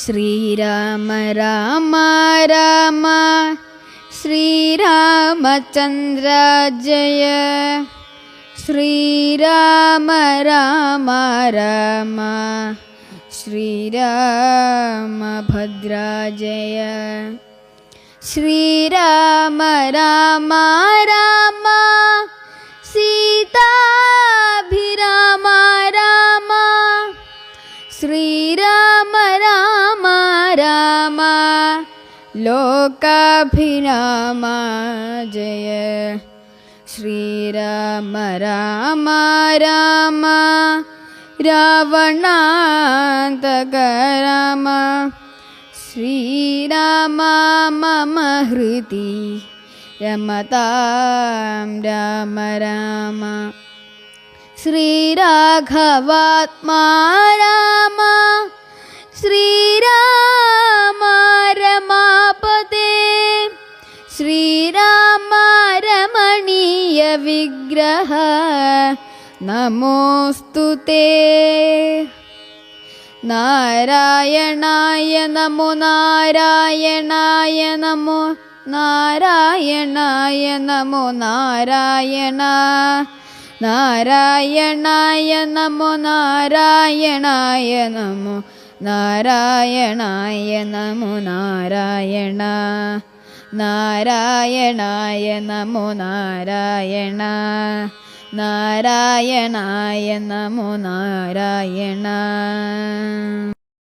ശ്രീരാമ രാമ രാമ ശ്രീരാമചന്ദ്ര ജയ. ശ്രീരാമ രാമ ശ്രീരാമഭദ്ര ജയ. ശ്രീരാമ രാമ രാമ സീതാഭിരാമ രാമ. ശ്രീരാമ രാമ രാമ ലോകാഭിരാമ ജയ. ശ്രീരാമ രാമ രാമ രാവണാന്തക രാമ. ശ്രീരാമ മമ ഹൃദി രമതാം രാമ രാമ. ശ്രീരാഘവാത്മാ രാമ ശ്രീരാമ രമാപതേ. ശ്രീരാമ രമണീയ വിഗ്രഹ നമോസ്തുതേ. നാരായണായ നമോ നാരായണായ നമോ നാരായണായ നമോ നാരായണ. നാരായണായ നമോ നാരായണായ നമോ നാരായണായ നമോ നാരായണ. നാരായണായ നമോ നാരായണ. നാരായണായ നമോ നാരായണ.